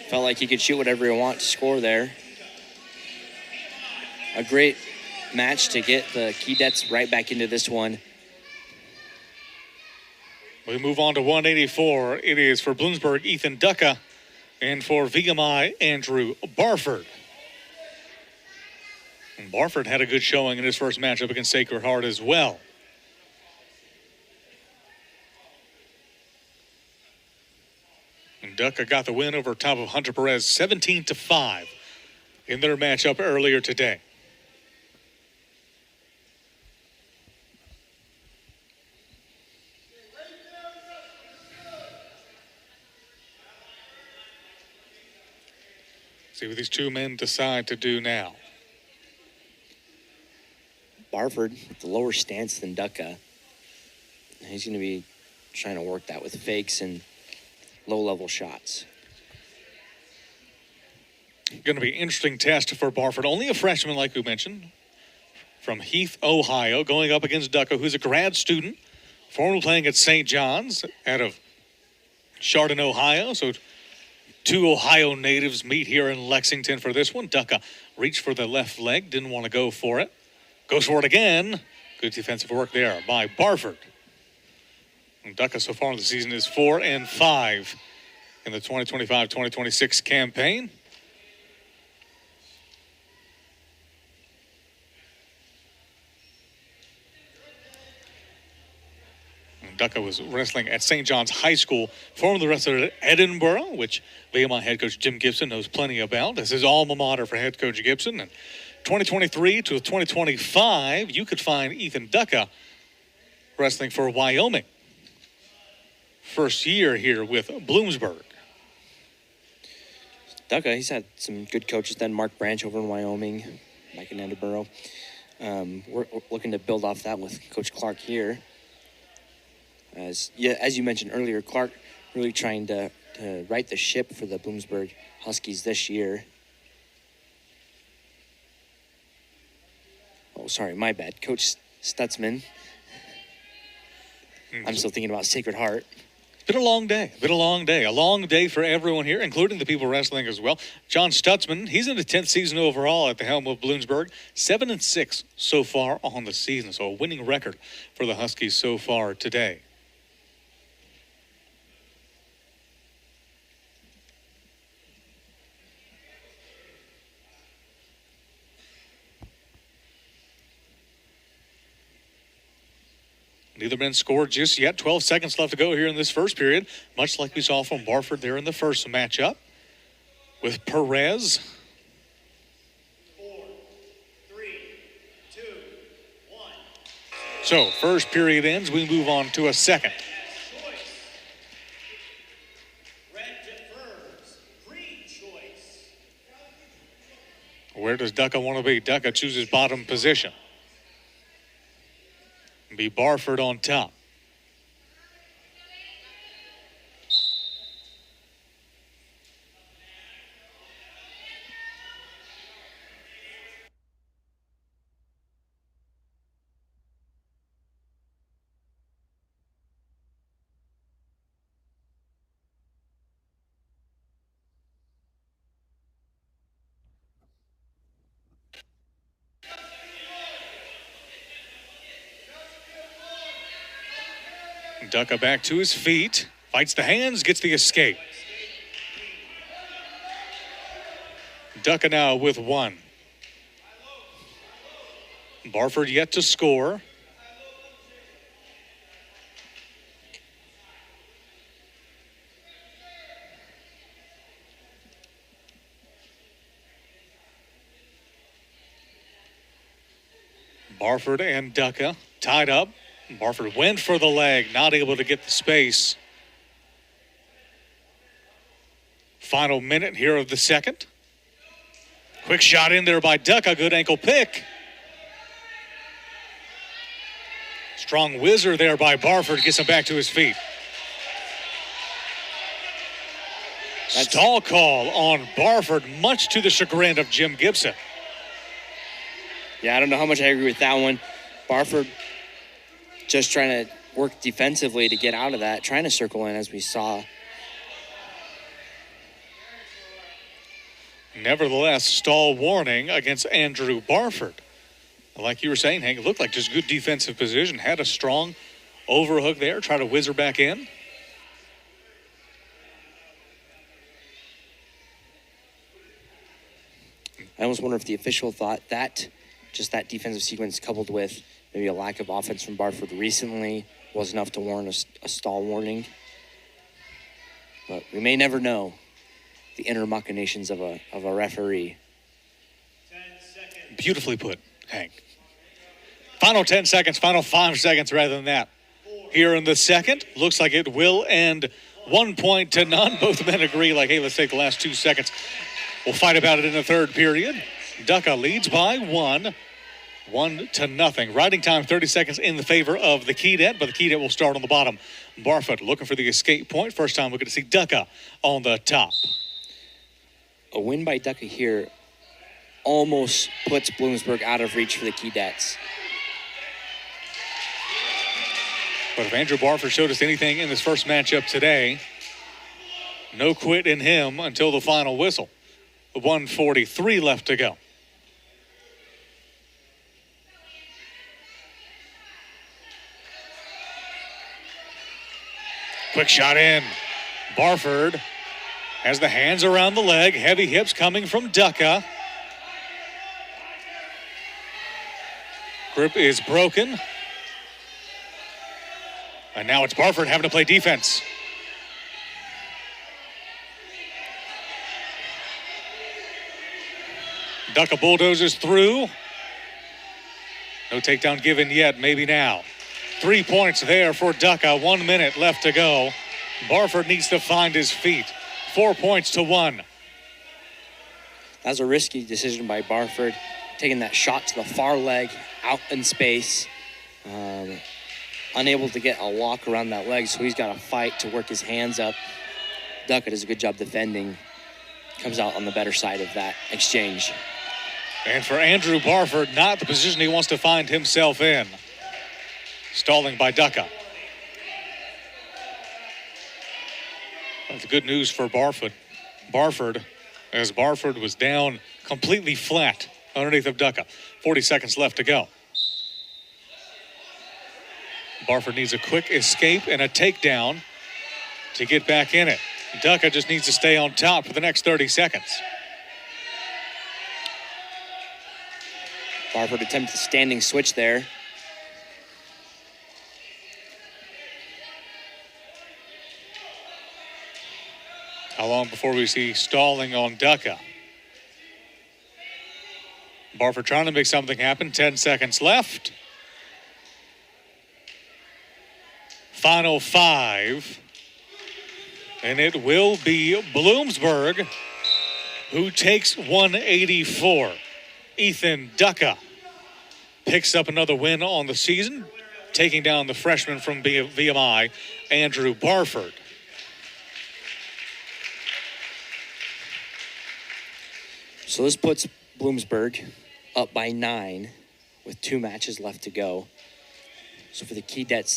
felt like he could shoot whatever he wanted to score there. A great match to get the Keydets right back into this one. We move on to 184. It is for Bloomsburg, Ethan Ducca, and for VMI, Andrew Barford. And Barford had a good showing in his first matchup against Sacred Heart as well. And Ducca got the win over top of Hunter Perez 17-5 in their matchup earlier today. See what these two men decide to do now. Barford with the lower stance than Ducca. He's going to be trying to work that with fakes and low-level shots. Going to be an interesting test for Barford. Only a freshman, like we mentioned, from Heath, Ohio, going up against Ducca, who's a grad student, formerly playing at St. John's out of Chardon, Ohio. So two Ohio natives meet here in Lexington for this one. Ducca reached for the left leg, didn't want to go for it. Goes for it again. Good defensive work there by Barford. And Ducca so far in the season is 4-5 in the 2025-2026 campaign. Ducca was wrestling at St. John's High School, formerly wrestled at Edinburgh, which VMI head coach Jim Gibson knows plenty about. This is alma mater for head coach Gibson. And 2023 to 2025, you could find Ethan Ducca wrestling for Wyoming. First year here with Bloomsburg. Ducca, he's had some good coaches then. Mark Branch over in Wyoming, back in Edinburgh. We're looking to build off that with Coach Clark here. As you mentioned earlier, Clark really trying to right the ship for the Bloomsburg Huskies this year. Oh, sorry, my bad. Coach Stutzman. I'm still thinking about Sacred Heart. It's been a long day. A long day for everyone here, including the people wrestling as well. John Stutzman, he's in the 10th season overall at the helm of Bloomsburg. 7-6 so far on the season. So a winning record for the Huskies so far today. Neither men scored just yet. 12 seconds left to go here in this first period, much like we saw from Barford there in the first matchup with Perez. 4, 3, 2, 1. So first period ends. We move on to a second. Choice. Red defers. Green choice. Where does Ducca want to be? Ducca chooses bottom position. Be Barford on top. Ducca back to his feet, fights the hands, gets the escape. Ducca now with one. Barford yet to score. Barford and Ducca tied up. Barford went for the leg, not able to get the space. Final minute here of the second. Quick shot in there by Ducca, good ankle pick. Strong whizzer there by Barford, gets him back to his feet. Stall call on Barford, much to the chagrin of Jim Gibson. Yeah, I don't know how much I agree with that one. Barford just trying to work defensively to get out of that, trying to circle in as we saw. Nevertheless, stall warning against Andrew Barford. Like you were saying, Hank, it looked like just good defensive position. Had a strong overhook there, try to whiz her back in. I almost wonder if the official thought that just that defensive sequence coupled with maybe a lack of offense from Barford recently was enough to warrant a stall warning. But we may never know the inner machinations of a referee. 10 seconds. Beautifully put, Hank. Final 10 seconds, final 5 seconds rather than that. Here in the second, looks like it will end 1 point to none. Both men agree, like, hey, let's take the last 2 seconds. We'll fight about it in the third period. Ducca leads by 1 to nothing. Riding time 30 seconds in the favor of the Keydette, but the Keydette will start on the bottom. Barfoot looking for the escape point. First time we're going to see Ducca on the top. A win by Ducca here almost puts Bloomsburg out of reach for the Keydettes. But if Andrew Barford showed us anything in this first matchup today, no quit in him until the final whistle. 1:43 left to go. Quick shot in. Barford has the hands around the leg. Heavy hips coming from Ducca. Grip is broken. And now it's Barford having to play defense. Ducca bulldozes through. No takedown given yet, maybe now. 3 points there for Ducca. 1 minute left to go. Barford needs to find his feet. 4 points to 1. That was a risky decision by Barford, taking that shot to the far leg, out in space. Unable to get a lock around that leg, so he's got to fight to work his hands up. Ducca does a good job defending. Comes out on the better side of that exchange. And for Andrew Barford, not the position he wants to find himself in. Stalling by Ducca. That's good news for Barford, as Barford was down completely flat underneath of Ducca. 40 seconds left to go. Barford needs a quick escape and a takedown to get back in it. Ducca just needs to stay on top for the next 30 seconds. Barford attempts a standing switch there. How long before we see stalling on Ducca? Barford trying to make something happen. 10 seconds left. Final 5. And it will be Bloomsburg who takes 184. Ethan Ducca picks up another win on the season, taking down the freshman from VMI, Andrew Barford. So this puts Bloomsburg up by 9 with 2 matches left to go. So for the Keydettes,